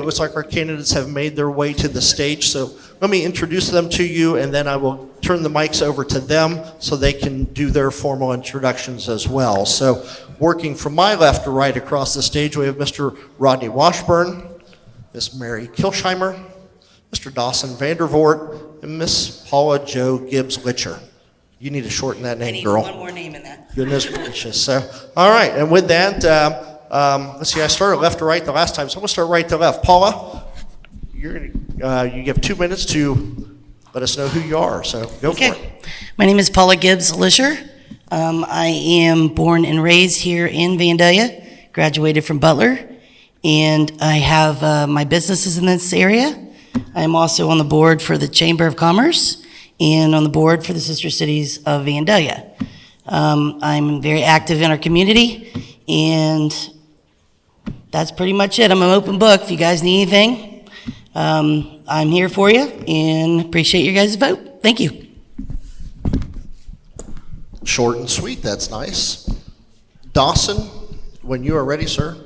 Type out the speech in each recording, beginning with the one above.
it looks like our candidates have made their way to the stage, so let me introduce them to you, and then I will turn the mics over to them so they can do their formal introductions as well. So working from my left to right across the stage, we have Mr. Rodney Washburn, Miss Mary Kilsheimer, Mr. Dawson Vandervort, and Miss Paula Jo Gibbs-Licher. You need to shorten that name, girl. I need one more name in that. Goodness gracious. So, all right, and with that, let's see, I started left to right the last time, so I'm going to start right to left. Paula, you have 2 minutes to let us know who you are, so go for it. My name is Paula Gibbs-Licher. I am born and raised here in Vandalia, graduated from Butler, and I have my businesses in this area. I am also on the board for the Chamber of Commerce and on the board for the Sister Cities of Vandalia. I'm very active in our community, and that's pretty much it. I'm an open book. If you guys need anything, I'm here for you, and appreciate your guys' vote. Thank you. Short and sweet, that's nice. Dawson, when you are ready, sir.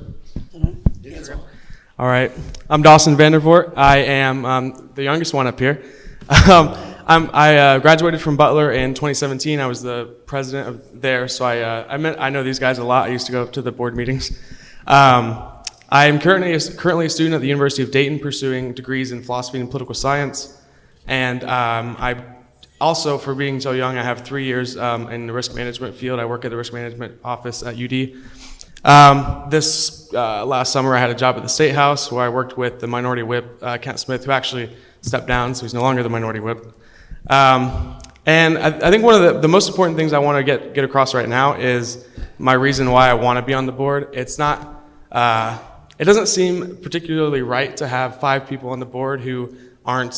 All right, I'm Dawson Vandervort. I am the youngest one up here. I graduated from Butler in 2017. I was the president of there, so I know these guys a lot. I used to go to the board meetings. I am currently a student at the University of Dayton, pursuing degrees in philosophy and political science. And I also, for being so young, I have 3 years in the risk management field. I work at the risk management office at UD. This last summer, I had a job at the State House where I worked with the minority whip, Kent Smith, who actually stepped down, so he's no longer the minority whip. And I think one of the most important things I want to get across right now is my reason why I want to be on the board. It's not, it doesn't seem particularly right to have 5 people on the board who aren't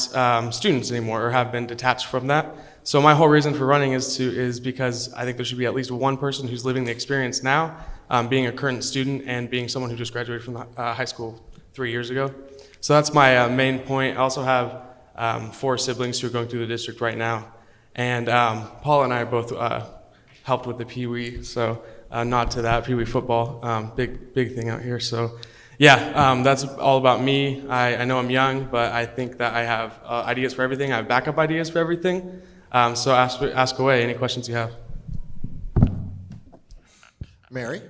students anymore or have been detached from that. So my whole reason for running is because I think there should be at least one person who's living the experience now, being a current student and being someone who just graduated from high school 3 years ago. So that's my main point. I also have 4 siblings who are going through the district right now. And Paula and I both helped with the Pee Wee, so nod to that, Pee Wee football, big thing out here. So yeah, that's all about me. I know I'm young, but I think that I have ideas for everything. I have backup ideas for everything. So ask away, any questions you have. Mary?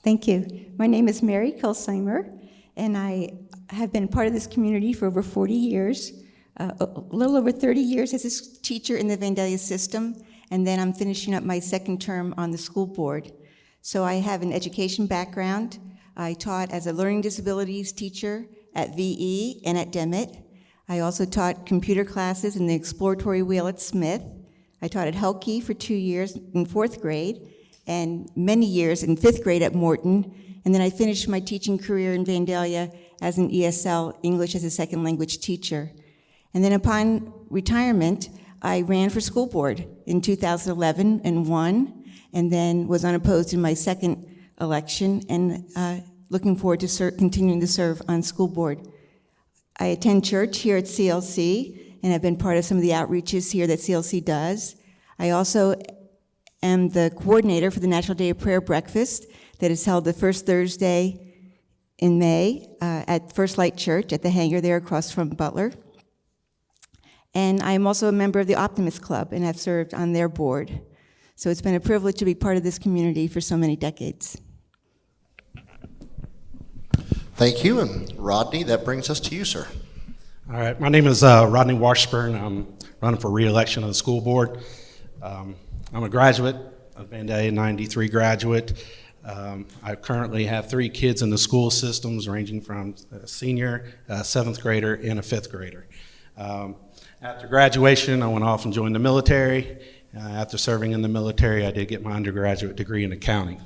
Thank you. My name is Mary Kilsheimer, and I have been part of this community for over 40 years, a little over 30 years as a teacher in the Vandalia system, and then I'm finishing up my 2nd term on the school board. So I have an education background. I taught as a learning disabilities teacher at VE and at Demet. I also taught computer classes in the exploratory wheel at Smith. I taught at Helke for 2 years in 4th grade, and many years in 5th grade at Morton, and then I finished my teaching career in Vandalia as an ESL, English as a Second Language teacher. And then upon retirement, I ran for school board in 2011 and won, and then was unopposed in my 2nd election, and looking forward to continuing to serve on school board. I attend church here at CLC, and have been part of some of the outreaches here that CLC does. I also am the coordinator for the National Day of Prayer Breakfast that is held the first Thursday in May at First Light Church at the hangar there across from Butler. And I am also a member of the Optimist Club and have served on their board. So it's been a privilege to be part of this community for so many decades. Thank you, and Rodney, that brings us to you, sir. All right, my name is Rodney Washburn. I'm running for re-election on the school board. I'm a graduate of Vandalia, 93 graduate. I currently have 3 kids in the school systems, ranging from a senior, a 7th grader, and a 5th grader. After graduation, I went off and joined the military. After serving in the military, I did get my undergraduate degree in accounting.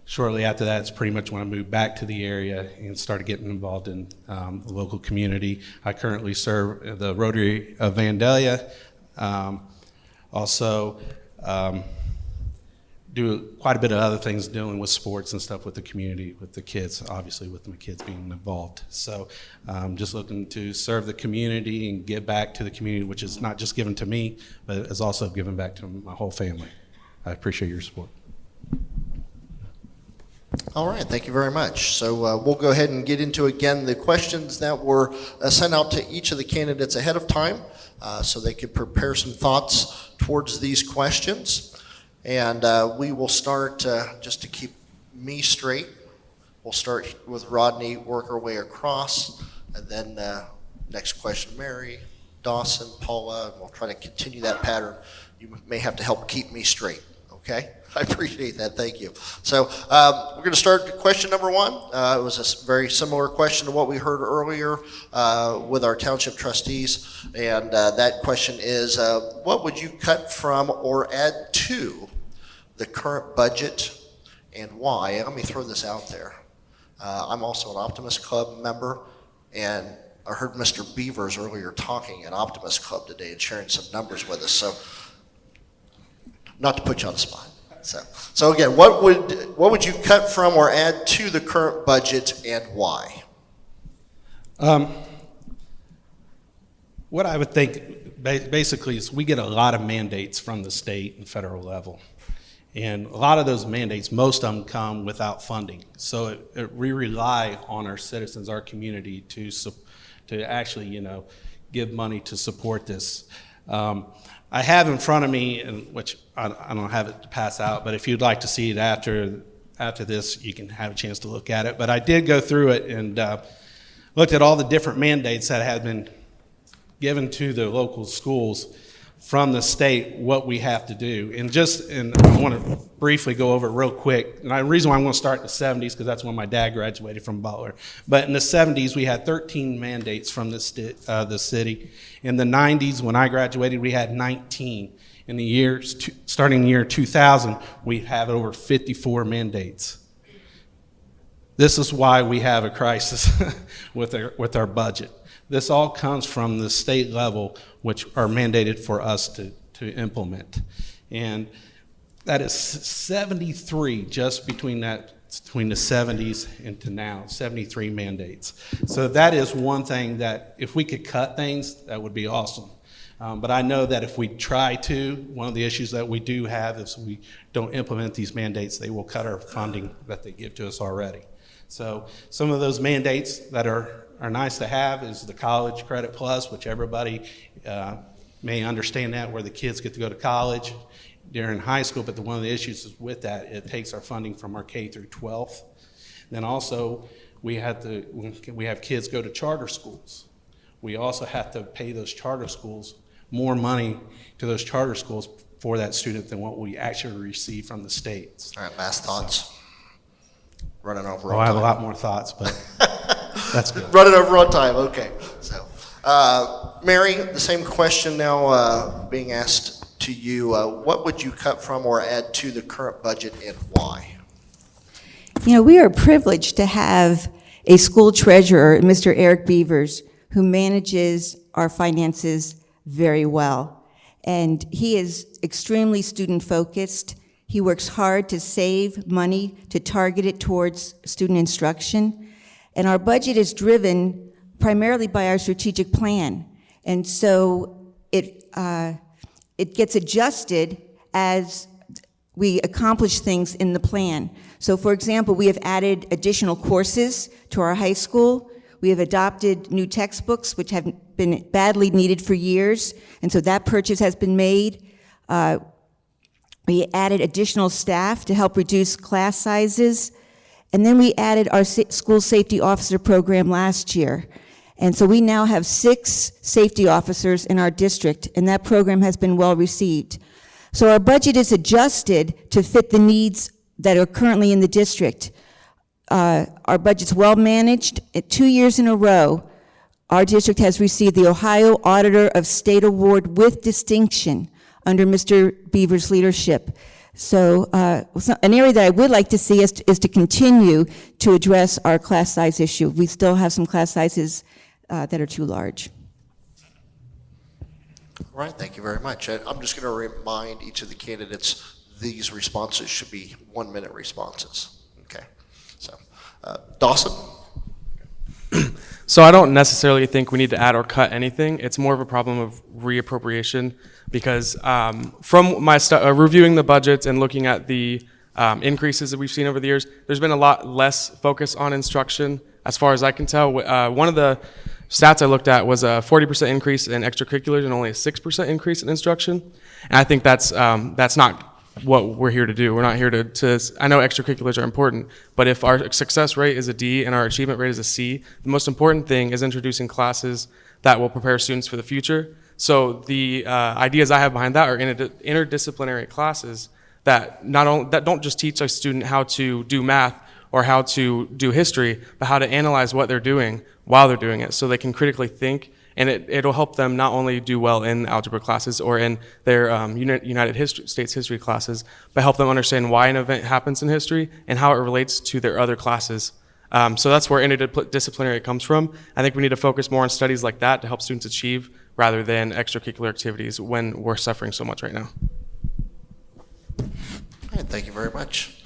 Shortly after that, it's pretty much when I moved back to the area and started getting involved in the local community. I currently serve the Rotary of Vandalia. Also, do quite a bit of other things dealing with sports and stuff with the community, with the kids, obviously with my kids being involved. So just looking to serve the community and give back to the community, which is not just given to me, but is also given back to my whole family. I appreciate your support. All right, thank you very much. So we'll go ahead and get into, again, the questions that were sent out to each of the candidates ahead of time so they could prepare some thoughts towards these questions. And we will start, just to keep me straight, we'll start with Rodney, work our way across, and then next question, Mary, Dawson, Paula, and we'll try to continue that pattern. You may have to help keep me straight, okay? I appreciate that, thank you. So we're going to start question number one. It was a very similar question to what we heard earlier with our township trustees, and that question is, what would you cut from or add to the current budget and why? And let me throw this out there. I'm also an Optimist Club member, and I heard Mr. Beavers earlier talking at Optimist Club today and sharing some numbers with us, so not to put you on the spot. So again, what would you cut from or add to the current budget and why? What I would think basically is we get a lot of mandates from the state and federal level. And a lot of those mandates, most of them come without funding. So we rely on our citizens, our community to actually, give money to support this. I have in front of me, which I don't have it to pass out, but if you'd like to see it after this, you can have a chance to look at it. But I did go through it and looked at all the different mandates that have been given to the local schools from the state, what we have to do. And I want to briefly go over it real quick. And the reason why I'm going to start in the 70s, because that's when my dad graduated from Butler. But in the 70s, we had 13 mandates from the city. In the 90s, when I graduated, we had 19. In the years, starting in the year 2000, we have over 54 mandates. This is why we have a crisis with our budget. This all comes from the state level, which are mandated for us to implement. And that is 73 just between the 70s and to now, 73 mandates. So that is one thing that if we could cut things, that would be awesome. But I know that if we try to, one of the issues that we do have is we don't implement these mandates, they will cut our funding that they give to us already. So some of those mandates that are nice to have is the College Credit Plus, which everybody may understand that, where the kids get to go to college during high school, but one of the issues is with that, it takes our funding from our K through 12th. Then also, we have kids go to charter schools. We also have to pay those charter schools more money to those charter schools for that student than what we actually receive from the states. All right, last thoughts. Running over Oh, on I have time. a lot more thoughts, but that's good. Running over on time, okay. So, Mary, the same question now being asked to you. What would you cut from or add to the current budget and why? We are privileged to have a school treasurer, Mr. Eric Beavers, who manages our finances very well. And he is extremely student-focused. He works hard to save money, to target it towards student instruction. And our budget is driven primarily by our strategic plan. And so it gets adjusted as we accomplish things in the plan. So for example, we have added additional courses to our high school. We have adopted new textbooks, which have been badly needed for years. And so that purchase has been made. We added additional staff to help reduce class sizes. And then we added our school safety officer program last year. And so we now have 6 safety officers in our district, and that program has been well received. So our budget is adjusted to fit the needs that are currently in the district. Our budget's well managed. 2 years in a row, our district has received the Ohio Auditor of State Award with distinction under Mr. Beaver's leadership. So an area that I would like to see is to continue to address our class size issue. We still have some class sizes that are too large. All right, thank you very much. I'm just going to remind each of the candidates these responses should be 1-minute responses. Okay, so Dawson? So I don't necessarily think we need to add or cut anything. It's more of a problem of reappropriation because from my reviewing the budgets and looking at the increases that we've seen over the years. There's been a lot less focus on instruction, as far as I can tell. One of the stats I looked at was a 40% increase in extracurriculars and only a 6% increase in instruction. And I think that's not what we're here to do. We're not here to I know extracurriculars are important, but if our success rate is a D and our achievement rate is a C, the most important thing is introducing classes that will prepare students for the future. So the ideas I have behind that are interdisciplinary classes that that don't just teach a student how to do math or how to do history, but how to analyze what they're doing while they're doing it, so they can critically think, and it'll help them not only do well in algebra classes or in their United States history classes, but help them understand why an event happens in history and how it relates to their other classes. So that's where interdisciplinary comes from. I think we need to focus more on studies like that to help students achieve rather than extracurricular activities when we're suffering so much right now. All right, thank you very much.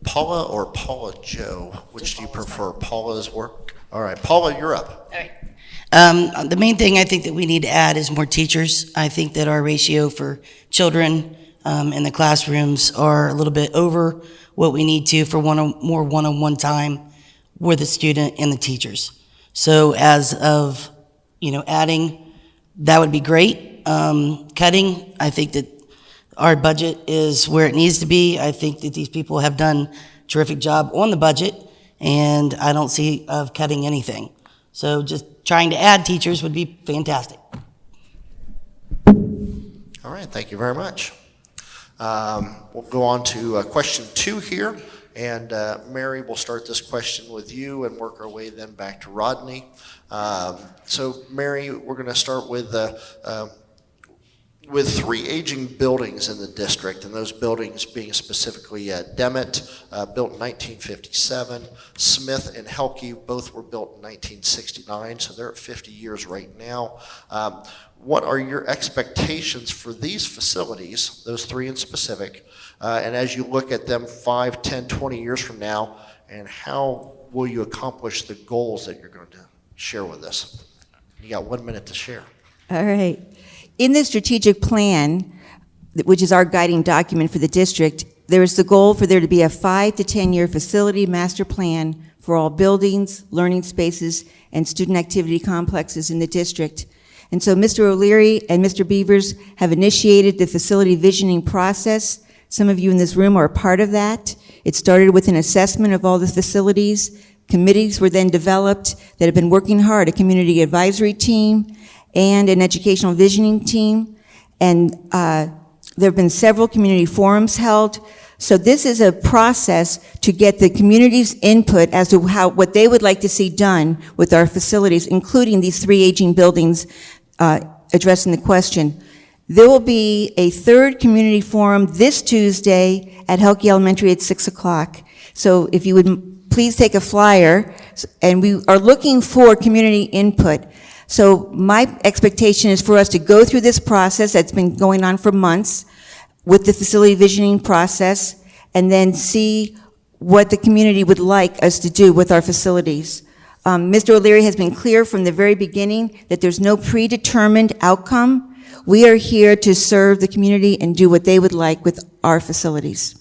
Paula or Paula Joe, which do you prefer? Paula's work? All right, Paula, you're up. All right. The main thing I think that we need to add is more teachers. I think that our ratio for children in the classrooms are a little bit over what we need to for more one-on-one time with the student and the teachers. So as of, adding, that would be great. Cutting, I think that our budget is where it needs to be. I think that these people have done a terrific job on the budget, and I don't see of cutting anything. So just trying to add teachers would be fantastic. All right, thank you very much. We'll go on to question 2 here, and Mary, we'll start this question with you and work our way then back to Rodney. So Mary, we're going to start with 3 aging buildings in the district, and those buildings being specifically Demet, built in 1957, Smith and Helke, both were built in 1969, so they're at 50 years right now. What are your expectations for these facilities, those 3 in specific, and as you look at them 5, 10, 20 years from now, and how will you accomplish the goals that you're going to share with us? You got 1 minute to share. All right. In the strategic plan, which is our guiding document for the district, there is the goal for there to be a 5 to 10 year facility master plan for all buildings, learning spaces, and student activity complexes in the district. And so Mr. O'Leary and Mr. Beavers have initiated the facility visioning process. Some of you in this room are a part of that. It started with an assessment of all the facilities. Committees were then developed that have been working hard, a community advisory team and an educational visioning team. And there have been several community forums held. So this is a process to get the community's input as to what they would like to see done with our facilities, including these 3 aging buildings addressing the question. There will be a 3rd community forum this Tuesday at Helke Elementary at 6 o'clock. So if you would please take a flyer, and we are looking for community input. So my expectation is for us to go through this process that's been going on for months with the facility visioning process, and then see what the community would like us to do with our facilities. Mr. O'Leary has been clear from the very beginning that there's no predetermined outcome. We are here to serve the community and do what they would like with our facilities.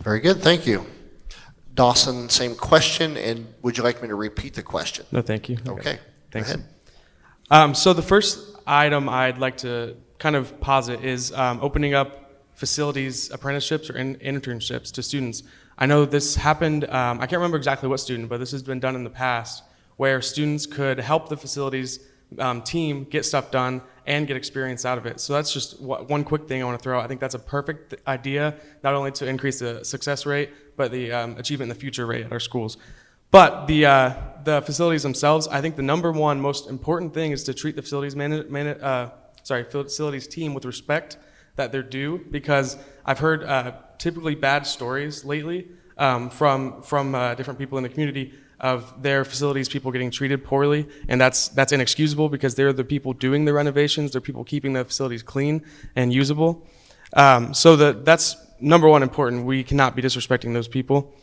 Very good, thank you. Dawson, same question, and would you like me to repeat the question? No, thank you. Okay, Thanks. go ahead. So the first item I'd like to kind of posit is opening up facilities apprenticeships or internships to students. I know this happened, I can't remember exactly what student, but this has been done in the past, where students could help the facilities team get stuff done and get experience out of it. So that's just one quick thing I want to throw out. I think that's a perfect idea, not only to increase the success rate, but the achievement in the future rate at our schools. But the facilities themselves, I think the number one most important thing is to treat the facilities facilities team with respect that they're due, because I've heard typically bad stories lately from different people in the community of their facilities people getting treated poorly, and that's inexcusable because they're the people doing the renovations, they're people keeping the facilities clean and usable. So that's number one important. We cannot be disrespecting those people.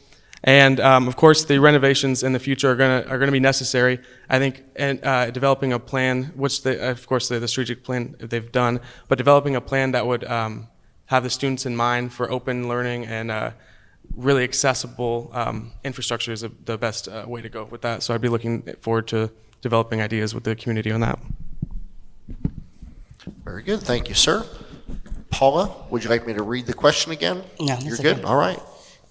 And of course, the renovations in the future are gonna be necessary. I think, and developing a plan, which of course the strategic plan they've done, but developing a plan that would have the students in mind for open learning and really accessible infrastructure is the best way to go with that. So I'd be looking forward to developing ideas with the community on that. Very good. Thank you, sir. Paula, would you like me to read the question again? No, that's You're good? okay. All right.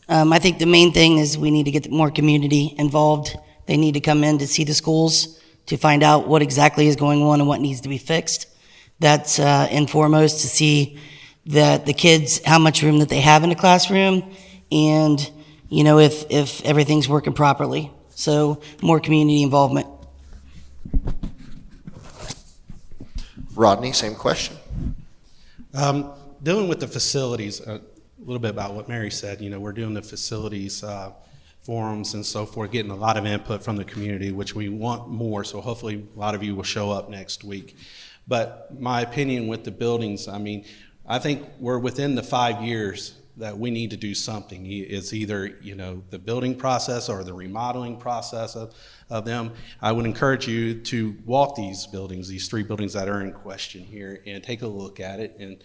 I think the main thing is we need to get more community involved. They need to come in to see the schools to find out what exactly is going on and what needs to be fixed. That's and foremost to see that the kids, how much room that they have in the classroom, and if everything's working properly. So more community involvement. Rodney, same question. Dealing with the facilities, a little bit about what Mary said, we're doing the facilities forums and so forth, getting a lot of input from the community, which we want more, so hopefully a lot of you will show up next week. But my opinion with the buildings, I think we're within the 5 years that we need to do something. It's either, the building process or the remodeling process of them. I would encourage you to walk these buildings, these 3 buildings that are in question here, and take a look at it and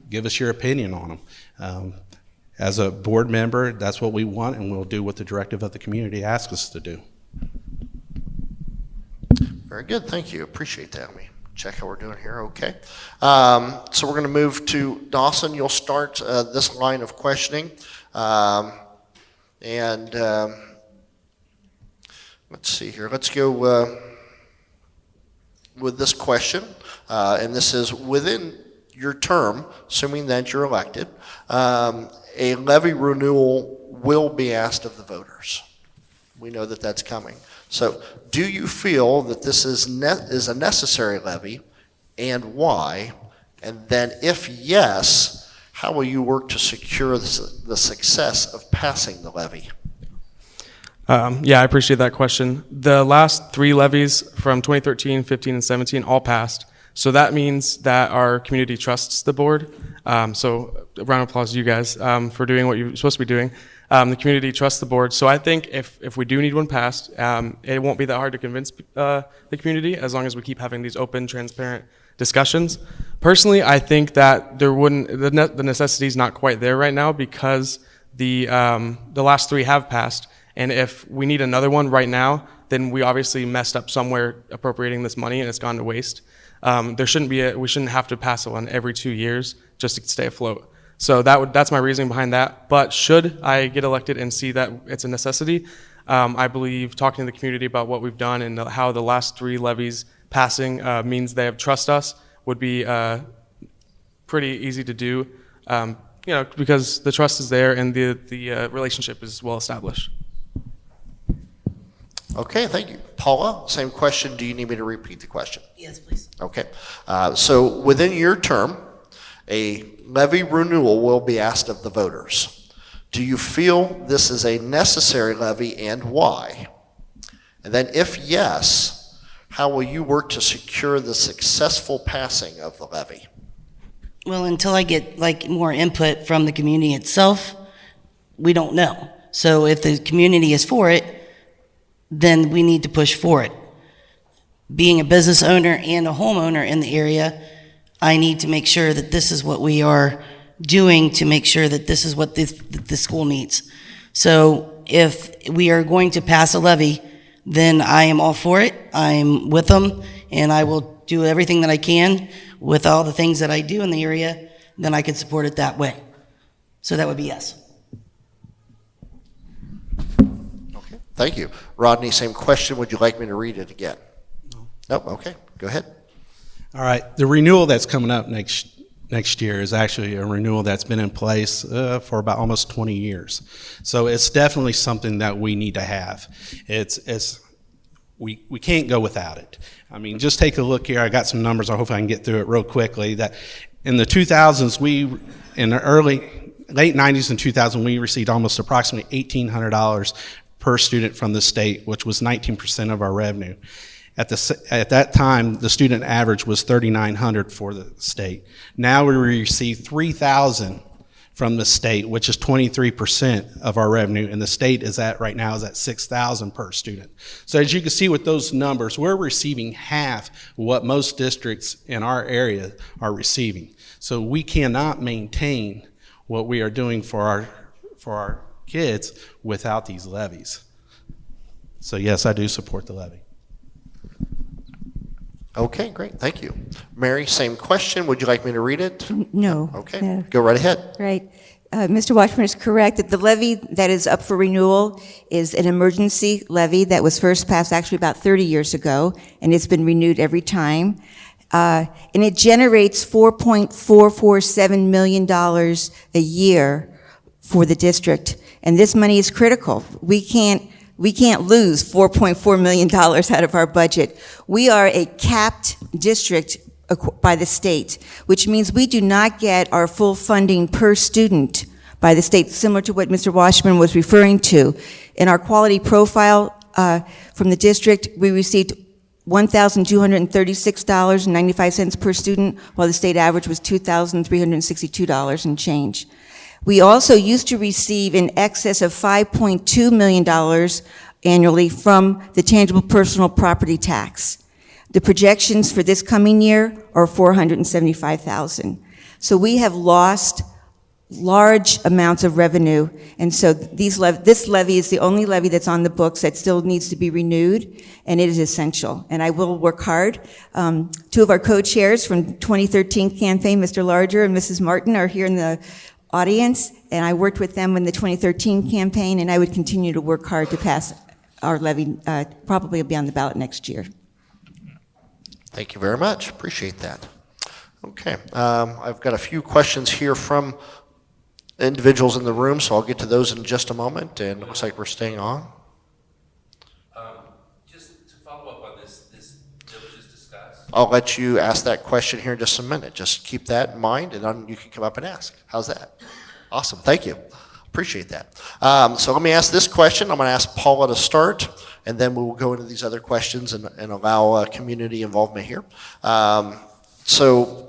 give us your opinion on them. As a board member, that's what we want, and we'll do what the directive of the community asks us to do. Very good. Thank you. Appreciate that. Let me check how we're doing here. Okay. So we're going to move to Dawson. You'll start this line of questioning. Let's see here. Let's go with this question. And this is within your term, assuming that you're elected, a levy renewal will be asked of the voters. We know that that's coming. So do you feel that this is a necessary levy, and why? And then if yes, how will you work to secure the success of passing the levy? Yeah, I appreciate that question. The last 3 levies from 2013, 15, and 17 all passed. So that means that our community trusts the board. So a round of applause to you guys for doing what you're supposed to be doing. The community trusts the board. So I think if we do need one passed, it won't be that hard to convince the community as long as we keep having these open, transparent discussions. Personally, I think that the necessity is not quite there right now because the last 3 have passed. And if we need another one right now, then we obviously messed up somewhere appropriating this money and it's gone to waste. We shouldn't have to pass one every 2 years just to stay afloat. So that's my reasoning behind that. But should I get elected and see that it's a necessity, I believe talking to the community about what we've done and how the last 3 levies passing means they have trust us would be pretty easy to do, because the trust is there and the relationship is well established. Okay, thank you. Paula, same question. Do you need me to repeat the question? Yes, please. Okay. So within your term, a levy renewal will be asked of the voters. Do you feel this is a necessary levy, and why? And then if yes, how will you work to secure the successful passing of the levy? Well, until I get more input from the community itself, we don't know. So if the community is for it, then we need to push for it. Being a business owner and a homeowner in the area, I need to make sure that this is what we are doing to make sure that this is what the school needs. So if we are going to pass a levy, then I am all for it. I'm with them, and I will do everything that I can with all the things that I do in the area, then I can support it that way. So that would be yes. Okay, thank you. Rodney, same question. Would you like me to read it again? No. Nope, okay, go ahead. All right, the renewal that's coming up next year is actually a renewal that's been in place for about almost 20 years. So it's definitely something that we need to have. We can't go without it. I mean, just take a look here. I got some numbers. I hope I can get through it real quickly. That in the 2000s, in the late 90s and 2000, we received almost approximately $1,800 per student from the state, which was 19% of our revenue. At that time, the student average was $3,900 for the state. Now we receive $3,000 from the state, which is 23% of our revenue, and the state is at right now is at $6,000 per student. So as you can see with those numbers, we're receiving half what most districts in our area are receiving. So we cannot maintain what we are doing for our kids without these levies. So yes, I do support the levy. Okay, great, thank you. Mary, same question. Would you like me to read it? No. Okay, no. go right ahead. Right. Mr. Washburn is correct that the levy that is up for renewal is an emergency levy that was first passed actually about 30 years ago, and it's been renewed every time. And it generates $4.447 million a year for the district. And this money is critical. We can't lose $4.4 million out of our budget. We are a capped district by the state, which means we do not get our full funding per student by the state, similar to what Mr. Washburn was referring to. In our quality profile from the district, we received $1,236.95 per student, while the state average was $2,362 and change. We also used to receive in excess of $5.2 million annually from the tangible personal property tax. The projections for this coming year are $475,000. So we have lost large amounts of revenue, and so this levy is the only levy that's on the books that still needs to be renewed, and it is essential. And I will work hard. Two of our co-chairs from 2013 campaign, Mr. Larger and Mrs. Martin, are here in the audience, and I worked with them in the 2013 campaign, and I would continue to work hard to pass our levy. Probably will be on the ballot next year. Thank you very much, appreciate that. Okay, I've got a few questions here from individuals in the room, so I'll get to those in just a moment, and it looks like we're staying on. Just to follow up on this that was just discussed. I'll let you ask that question here in just a minute. Just keep that in mind, and then you can come up and ask. How's that? Awesome, thank you. Appreciate that. So let me ask this question. I'm going to ask Paula to start, and then we will go into these other questions and allow community involvement here. So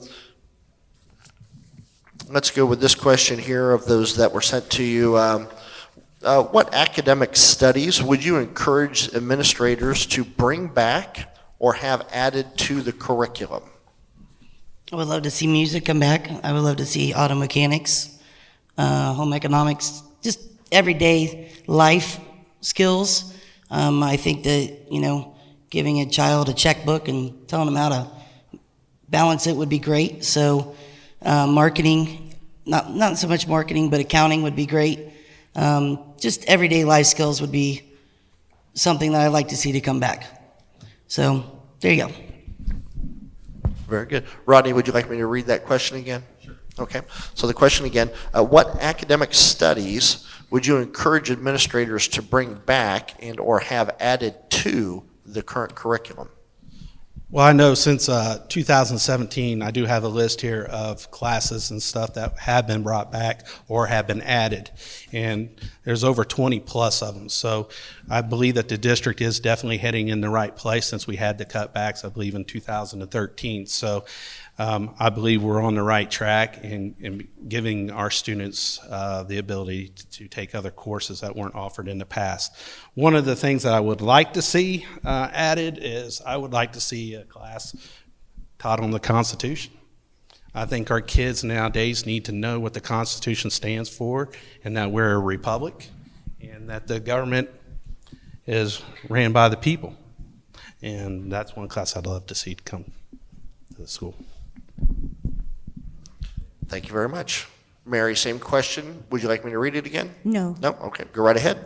let's go with this question here of those that were sent to you. What academic studies would you encourage administrators to bring back or have added to the curriculum? I would love to see music come back. I would love to see auto mechanics, home economics, just everyday life skills. I think that, giving a child a checkbook and telling them how to balance it would be great. So marketing, not so much marketing, but accounting would be great. Just everyday life skills would be something that I'd like to see to come back. So there you go. Very good. Rodney, would you like me to read that question again? Sure. Okay. So the question again, what academic studies would you encourage administrators to bring back and or have added to the current curriculum? Well, I know since 2017, I do have a list here of classes and stuff that have been brought back or have been added, and there's over 20 plus of them. So I believe that the district is definitely heading in the right place since we had the cutbacks, I believe, in 2013. So I believe we're on the right track in giving our students the ability to take other courses that weren't offered in the past. One of the things that I would like to see added is I would like to see a class taught on the Constitution. I think our kids nowadays need to know what the Constitution stands for and that we're a republic and that the government is ran by the people. And that's one class I'd love to see come to the school. Thank you very much. Mary, same question. Would you like me to read it again? No. No? Okay, go right ahead.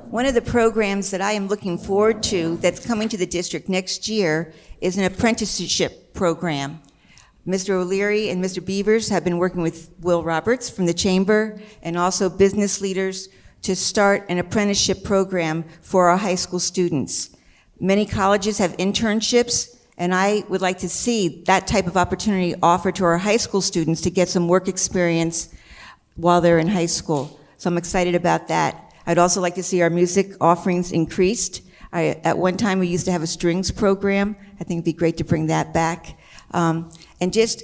One of the programs that I am looking forward to that's coming to the district next year is an apprenticeship program. Mr. O'Leary and Mr. Beavers have been working with Will Roberts from the Chamber and also business leaders to start an apprenticeship program for our high school students. Many colleges have internships, and I would like to see that type of opportunity offered to our high school students to get some work experience while they're in high school. So I'm excited about that. I'd also like to see our music offerings increased. At one time, we used to have a strings program. I think it'd be great to bring that back. And just,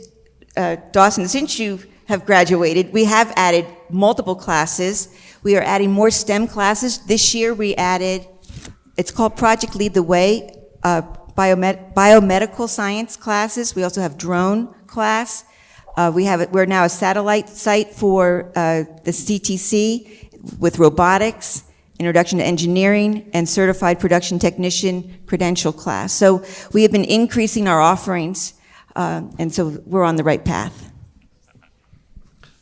Dawson, since you have graduated. We have added multiple classes. We are adding more STEM classes. This year we added, it's called Project Lead the Way, biomedical science classes. We also have drone class. We're now a satellite site for the CTC with robotics, introduction to engineering, and certified production technician credential class. So we have been increasing our offerings, and so we're on the right path.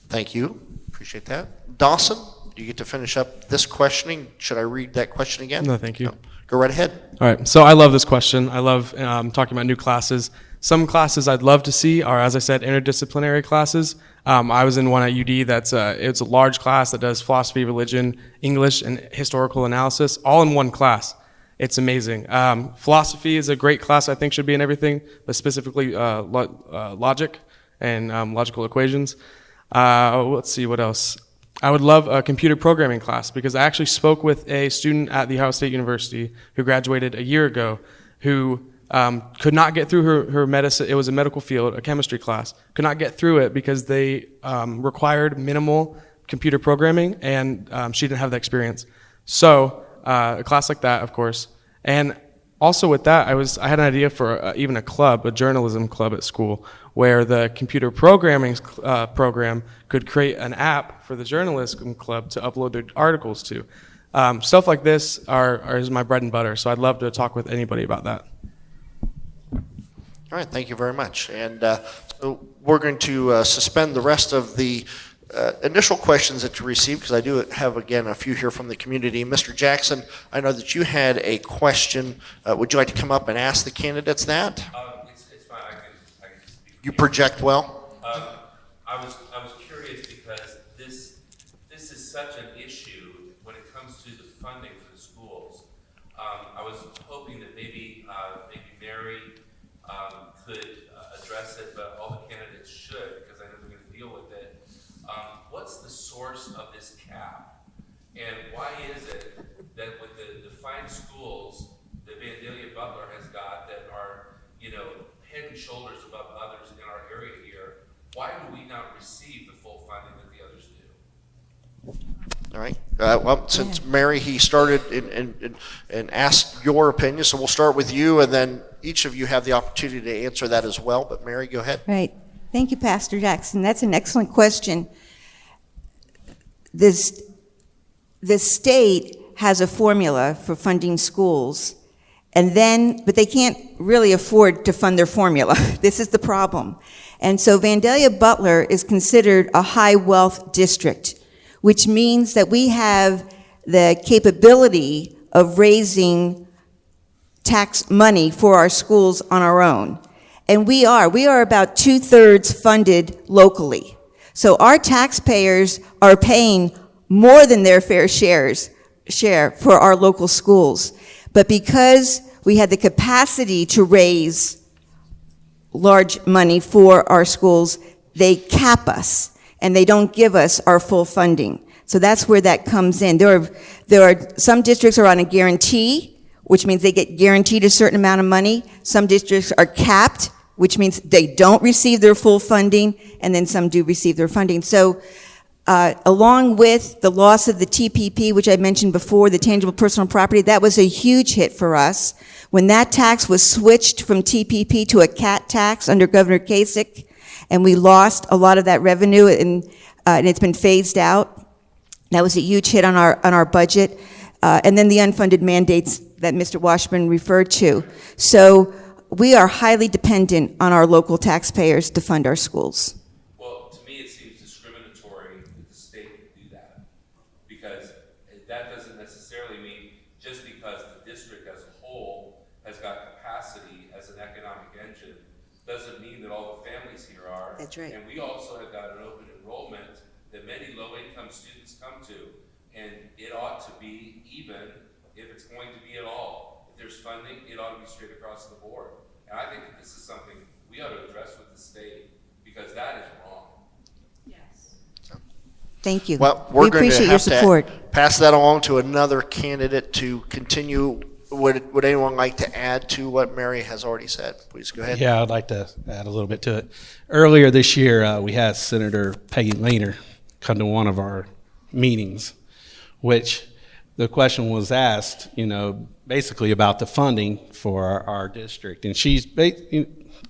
Thank you. Appreciate that. Dawson, do you get to finish up this questioning? Should I read that question again? No, thank you. No. Go right ahead. All right, so I love this question. I love talking about new classes. Some classes I'd love to see are, as I said, interdisciplinary classes. I was in one at UD that's it's a large class that does philosophy, religion, English, and historical analysis, all in one class. It's amazing. Philosophy is a great class I think should be in everything, but specifically logic and logical equations. Let's see, what else? I would love a computer programming class because I actually spoke with a student at The Ohio State University who graduated a year ago who could not get through her medicine. It was a medical field, a chemistry class. Could not get through it because they required minimal computer programming, and she didn't have the experience. So a class like that, of course. And also with that, I had an idea for even a club, a journalism club at school, where the computer programming program could create an app for the journalism club to upload their articles to. Stuff like this is my bread and butter, so I'd love to talk with anybody about that. All right, thank you very much. And so we're going to suspend the rest of the initial questions that you received, because I do have, again, a few here from the community. Mr. Jackson, I know that you had a question. Would you like to come up and ask the candidates that? It's fine. I can speak. You project well? I was curious because this is such an issue when it comes to the funding for the schools. I was hoping that maybe Mary could address it, but all the candidates should, because I know they're going to deal with it. What's the source of this cap? And why is it that with the fine schools that Vandalia-Butler has got that are, head and shoulders above others in our area here, why do we not receive the full funding that the others do? All right. Well, since Mary, he started and asked your opinion, so we'll start with you, and then each of you have the opportunity to answer that as well. But Mary, go ahead. Right. Thank you, Pastor Jackson. That's an excellent question. The state has a formula for funding schools, but they can't really afford to fund their formula. This is the problem. And so Vandalia-Butler is considered a high wealth district, which means that we have the capability of raising tax money for our schools on our own. And we are about 2/3 funded locally. So our taxpayers are paying more than their fair share for our local schools. But because we had the capacity to raise large money for our schools, they cap us and they don't give us our full funding. So that's where that comes in. There are some districts are on a guarantee, which means they get guaranteed a certain amount of money. Some districts are capped, which means they don't receive their full funding, and then some do receive their funding. So along with the loss of the TPP, which I mentioned before, the tangible personal property, that was a huge hit for us. When that tax was switched from TPP to a CAT tax under Governor Kasich, and we lost a lot of that revenue, and it's been phased out, that was a huge hit on our budget. And then the unfunded mandates that Mr. Washburn referred to. So we are highly dependent on our local taxpayers to fund our schools. Well, to me, it seems discriminatory that the state would do that, because that doesn't necessarily mean just because the district as a whole has got capacity as an economic engine, doesn't mean that all the families here are. That's right. And we also have got an open enrollment that many low-income students come to, and it ought to be even if it's going to be at all. If there's funding, it ought to be straight across the board. And I think that this is something we ought to address with the state, because that is wrong. Thank you. Well, we appreciate your support. Pass that along to another candidate to continue would anyone like to add to what Mary has already said? Please go ahead. Yeah, I'd like to add a little bit to it. Earlier this year, we had Senator Peggy Lehner come to one of our meetings, which the question was asked, basically about the funding for our district. And she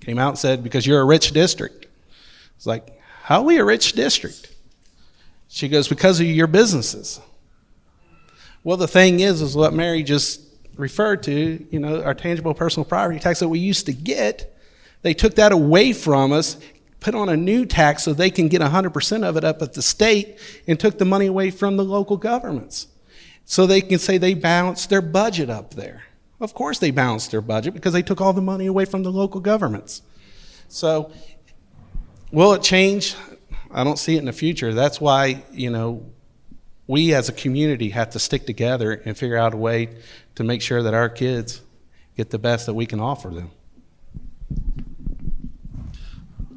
came out and said, because you're a rich district. It's like, how are we a rich district? She goes, because of your businesses. Well, the thing is what Mary just referred to, our tangible personal property tax that we used to get, they took that away from us, put on a new tax so they can get 100% of it up at the state, and took the money away from the local governments. So they can say they balanced their budget up there. Of course they balanced their budget because they took all the money away from the local governments. So will it change? I don't see it in the future. That's why, we as a community have to stick together and figure out a way to make sure that our kids get the best that we can offer them.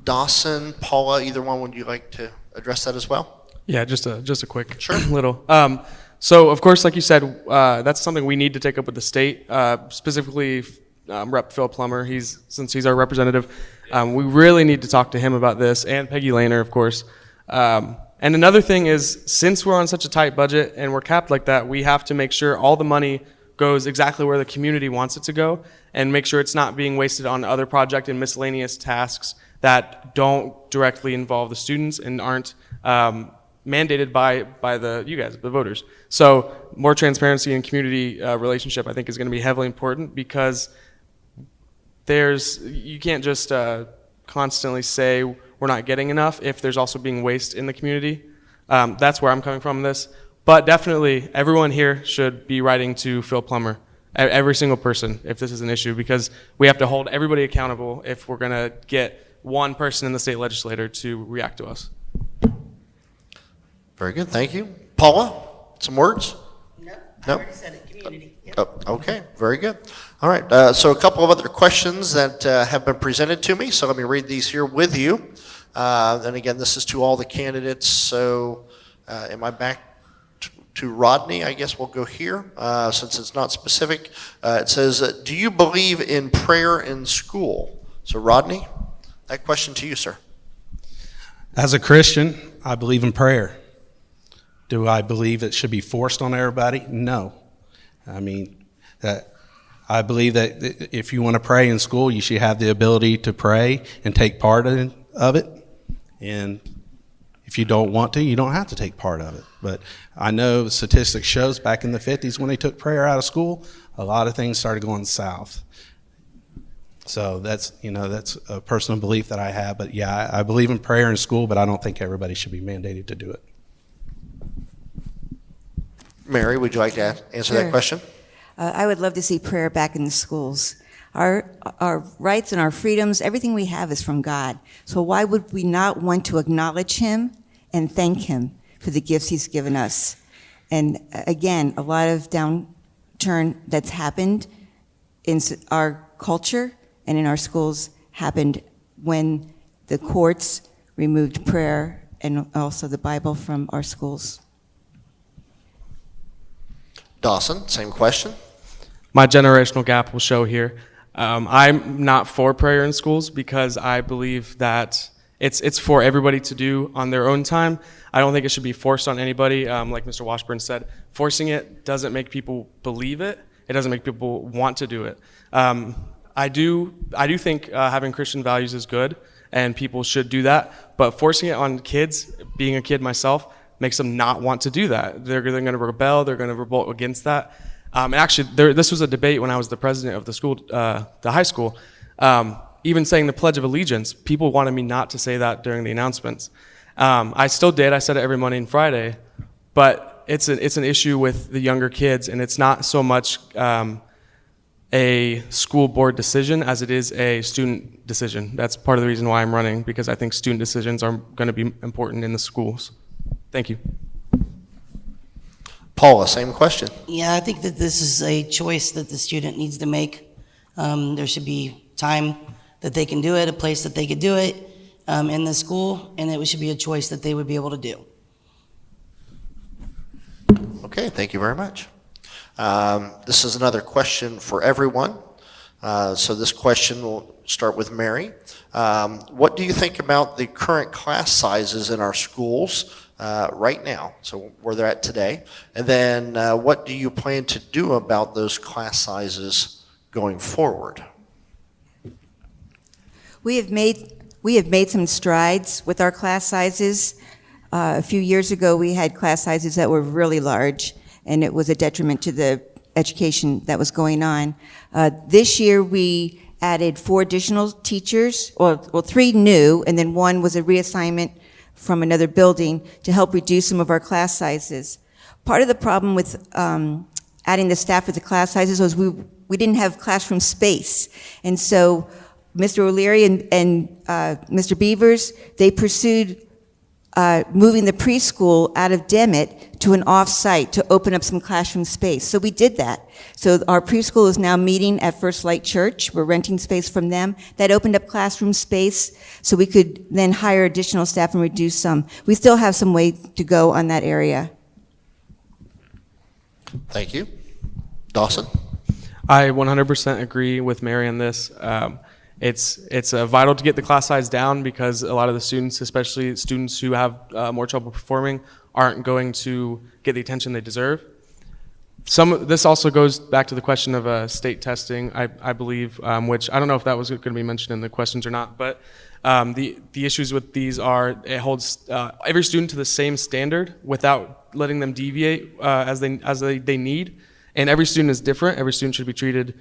Dawson, Paula, either one, would you like to address that as well? Yeah, just a quick Sure. little. So of course, like you said, that's something we need to take up with the state, specifically Rep. Phil Plummer. Since he's our representative, we really need to talk to him about this, and Peggy Lehner, of course. And another thing is, since we're on such a tight budget and we're capped like that, we have to make sure all the money goes exactly where the community wants it to go, and make sure it's not being wasted on other project and miscellaneous tasks that don't directly involve the students and aren't mandated by you guys, the voters. So more transparency and community relationship, I think, is going to be heavily important, because you can't just constantly say we're not getting enough if there's also being waste in the community. That's where I'm coming from this. But definitely, everyone here should be writing to Phil Plummer, every single person, if this is an issue, because we have to hold everybody accountable if we're going to get one person in the state legislature to react to us. Very good, thank you. Paula, some words? No, I Nope. already said it, community. Yep. Oh, okay, very good. All right, so a couple of other questions that have been presented to me, so let me read these here with you. And again, this is to all the candidates, so am I back to Rodney? I guess we'll go here, since it's not specific. It says, do you believe in prayer in school? So Rodney, that question to you, sir. As a Christian, I believe in prayer. Do I believe it should be forced on everybody? No. I believe that if you want to pray in school, you should have the ability to pray and take part of it. And if you don't want to, you don't have to take part of it. But I know statistics shows back in the 50s when they took prayer out of school, a lot of things started going south. So that's a personal belief that I have. But yeah, I believe in prayer in school, but I don't think everybody should be mandated to do it. Mary, would you like to answer that Sure. question? I would love to see prayer back in the schools. Our rights and our freedoms, everything we have is from God. So why would we not want to acknowledge Him and thank Him for the gifts He's given us? And again, a lot of downturn that's happened in our culture and in our schools happened when the courts removed prayer and also the Bible from our schools. Dawson, same question. My generational gap will show here. I'm not for prayer in schools because I believe that it's for everybody to do on their own time. I don't think it should be forced on anybody. Like Mr. Washburn said, forcing it doesn't make people believe it. It doesn't make people want to do it. I do think having Christian values is good, and people should do that. But forcing it on kids, being a kid myself, makes them not want to do that. They're going to rebel. They're going to revolt against that. And actually, this was a debate when I was the president of the school, the high school. Even saying the Pledge of Allegiance, people wanted me not to say that during the announcements. I still did. I said it every Monday and Friday. But it's an issue with the younger kids, and it's not so much a school board decision as it is a student decision. That's part of the reason why I'm running, because I think student decisions are going to be important in the schools. Thank you. Paula, same question. Yeah, I think that this is a choice that the student needs to make. There should be time that they can do it, a place that they could do it in the school, and it should be a choice that they would be able to do. Okay, thank you very much. This is another question for everyone. So this question will start with Mary. What do you think about the current class sizes in our schools right now, so where they're at today? And then what do you plan to do about those class sizes going forward? We have made some strides with our class sizes. A few years ago, we had class sizes that were really large, and it was a detriment to the education that was going on. This year, we added 4 additional teachers, well, 3 new, and then 1 was a reassignment from another building to help reduce some of our class sizes. Part of the problem with adding the staff with the class sizes was we didn't have classroom space, and so Mr. O'Leary and Mr. Beavers, they pursued moving the preschool out of Demet to an off-site to open up some classroom space. So we did that. So our preschool is now meeting at First Light Church. We're renting space from them. That opened up classroom space so we could then hire additional staff and reduce some. We still have some way to go on that area. Thank you. Dawson? I 100% agree with Mary on this. It's vital to get the class size down because a lot of the students, especially students who have more trouble performing, aren't going to get the attention they deserve. This also goes back to the question of state testing, I believe, which I don't know if that was going to be mentioned in the questions or not, but the issues with these are it holds every student to the same standard without letting them deviate as they need, and every student is different. Every student should be treated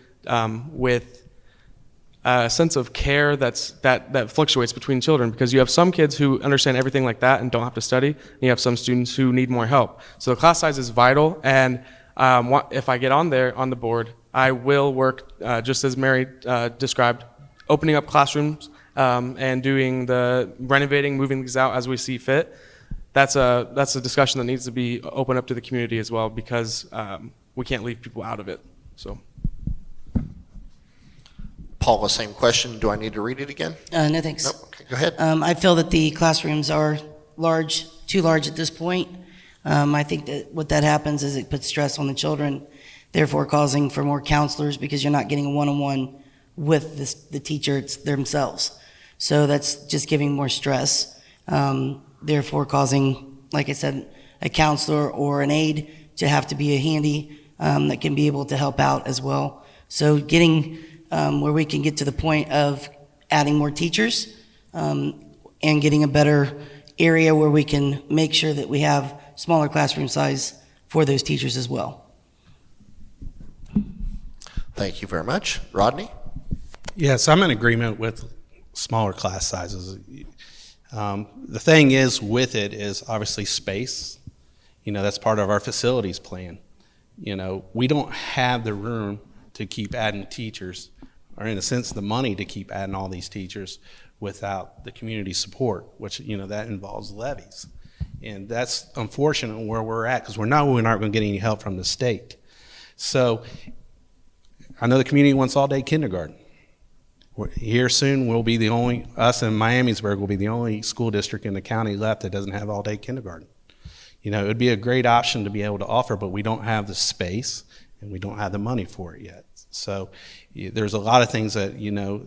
with a sense of care that fluctuates between children, because you have some kids who understand everything like that and don't have to study, and you have some students who need more help. So the class size is vital, and if I get on the board, I will work just as Mary described, opening up classrooms and doing the renovating, moving these out as we see fit. That's a discussion that needs to be open up to the community as well, because we can't leave people out of it. So. Paula, same question. Do I need to read it again? No, thanks. Nope. Okay, go ahead. I feel that the classrooms are too large at this point. I think that what that happens is it puts stress on the children, therefore causing for more counselors, because you're not getting a one-on-one with the teacher themselves. So that's just giving more stress, therefore causing, like I said, a counselor or an aide to have to be a handy that can be able to help out as well. So getting where we can get to the point of adding more teachers and getting a better area where we can make sure that we have smaller classroom size for those teachers as well. Thank you very much. Rodney? Yes, I'm in agreement with smaller class sizes. The thing is with it is obviously space. That's part of our facilities plan. We don't have the room to keep adding teachers, or in a sense the money to keep adding all these teachers without the community support, which that involves levies. And that's unfortunate where we're at, because we're not going to get any help from the state. So I know the community wants all-day kindergarten. Here soon we'll be us in Miamisburg will be the only school district in the county left that doesn't have all-day kindergarten. It would be a great option to be able to offer, but we don't have the space and we don't have the money for it yet. So there's a lot of things that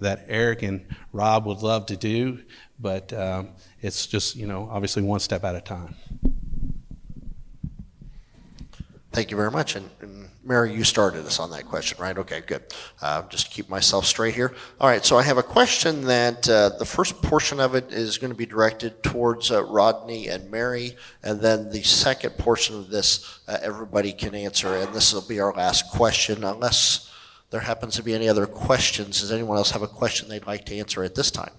that Eric and Rob would love to do, but it's just obviously one step at a time. Thank you very much. And Mary, you started us on that question, right? Okay, good. Just to keep myself straight here. All right, so I have a question that the first portion of it is going to be directed towards Rodney and Mary, and then the second portion of this everybody can answer, and this will be our last question, unless there happens to be any other questions. Does anyone else have a question they'd like to answer at this time?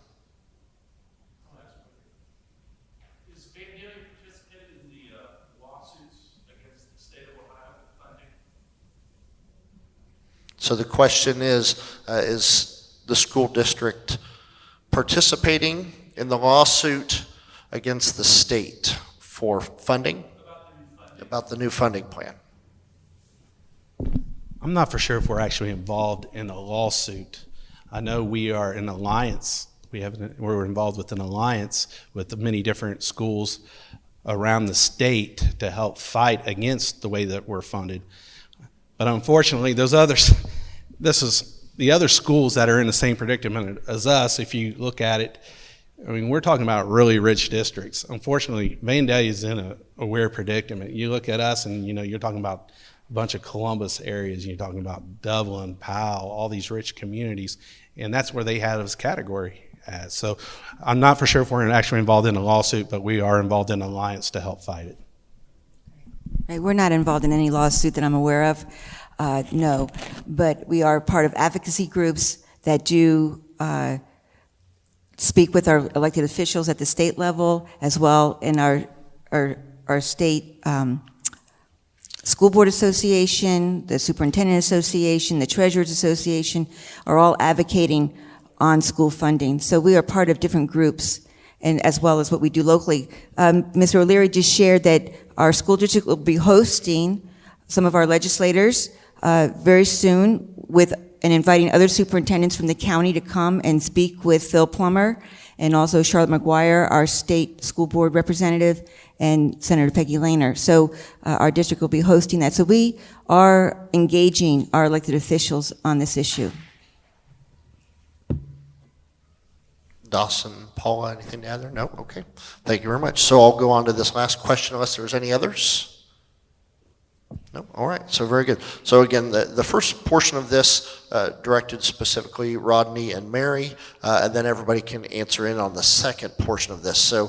Is Vandalia participated in the lawsuits against the state of Ohio funding? So the question is the school district participating in the lawsuit against the state for funding? About the new funding plan. I'm not for sure if we're actually involved in a lawsuit. I know we are an alliance. We're involved with an alliance with many different schools around the state to help fight against the way that we're funded. But unfortunately, those others, this is the other schools that are in the same predicament as us. If you look at it, I mean, we're talking about really rich districts. Unfortunately, Vandalia is in a weird predicament. You look at us and, you're talking about a bunch of Columbus areas. You're talking about Dublin, Powell, all these rich communities. And that's where they had us category as. So I'm not for sure if we're actually involved in a lawsuit, but we are involved in an alliance to help fight it. Right, we're not involved in any lawsuit that I'm aware of, no. But we are part of advocacy groups that do speak with our elected officials at the state level, as well in our state school board association, the superintendent association, the treasurers association, are all advocating on school funding. So we are part of different groups, and as well as what we do locally. Mr. O'Leary just shared that our school district will be hosting some of our legislators very soon and inviting other superintendents from the county to come and speak with Phil Plummer, and also Charlotte McGuire, our state school board representative, and Senator Peggy Lehner. So our district will be hosting that. So we are engaging our elected officials on this issue. Dawson, Paula, anything to add there? No? Okay. Thank you very much. So I'll go on to this last question unless there's any others. No? All right. So very good. So again, the first portion of this directed specifically Rodney and Mary, and then everybody can answer in on the second portion of this. So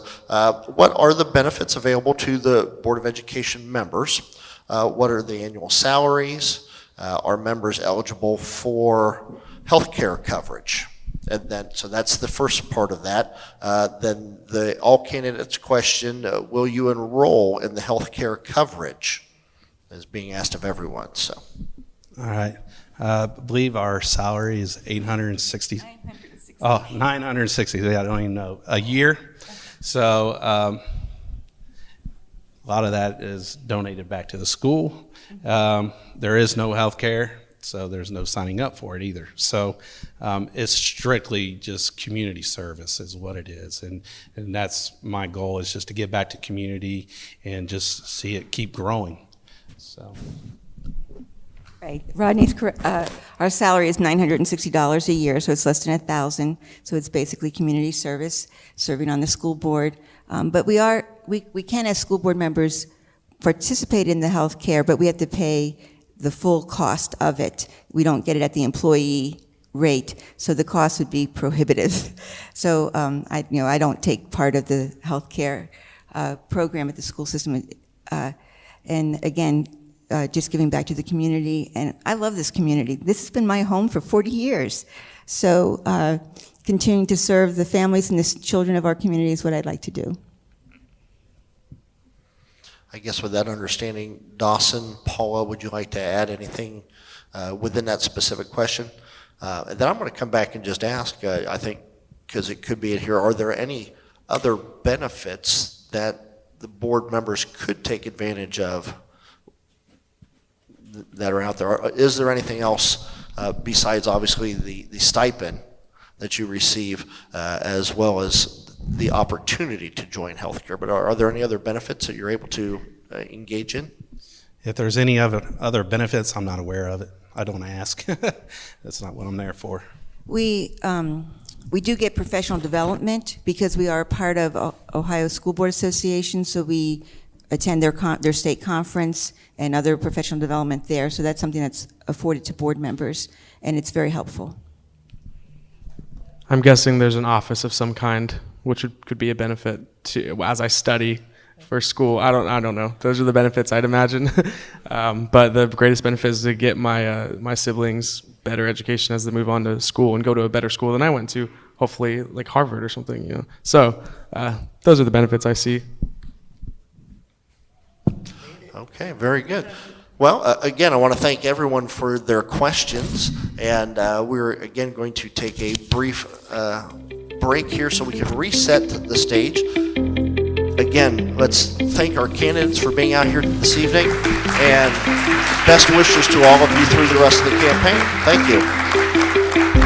what are the benefits available to the Board of Education members? What are the annual salaries? Are members eligible for health care coverage? And then, so that's the first part of that. Then the all candidates question, will you enroll in the health care coverage? Is being asked of everyone, so. All right. I believe our salary is $860. Oh, $960. Yeah, I don't even know. A year. So a lot of that is donated back to the school. There is no health care, so there's no signing up for it either. So it's strictly just community service is what it is. And that's my goal, is just to give back to community and just see it keep growing. So. Right. Rodney's correct. Our salary is $960 a year, so it's less than $1,000. So it's basically community service, serving on the school board. But we can, as school board members, participate in the health care, but we have to pay the full cost of it. We don't get it at the employee rate, so the cost would be prohibitive. So I don't take part of the health care program at the school system. And again, just giving back to the community. And I love this community. This has been my home for 40 years. So continuing to serve the families and the children of our community is what I'd like to do. I guess with that understanding, Dawson, Paula, would you like to add anything within that specific question? And then I'm going to come back and just ask, I think, because it could be in here, are there any other benefits that the board members could take advantage of that are out there? Is there anything else besides obviously the stipend that you receive as well as the opportunity to join healthcare? But are there any other benefits that you're able to engage in? If there's any other benefits, I'm not aware of it. I don't ask. That's not what I'm there for. We do get professional development because we are a part of Ohio School Board Association, so we attend their state conference and other professional development there. So that's something that's afforded to board members, and it's very helpful. I'm guessing there's an office of some kind, which could be a benefit to as I study for school. I don't know. Those are the benefits I'd imagine. But the greatest benefit is to get my siblings better education as they move on to school and go to a better school than I went to, hopefully like Harvard or something. So those are the benefits I see. Okay, very good. Well, again, I want to thank everyone for their questions, and we're again going to take a brief break here so we can reset the stage. Again, let's thank our candidates for being out here this evening, and best wishes to all of you through the rest of the campaign. Thank you.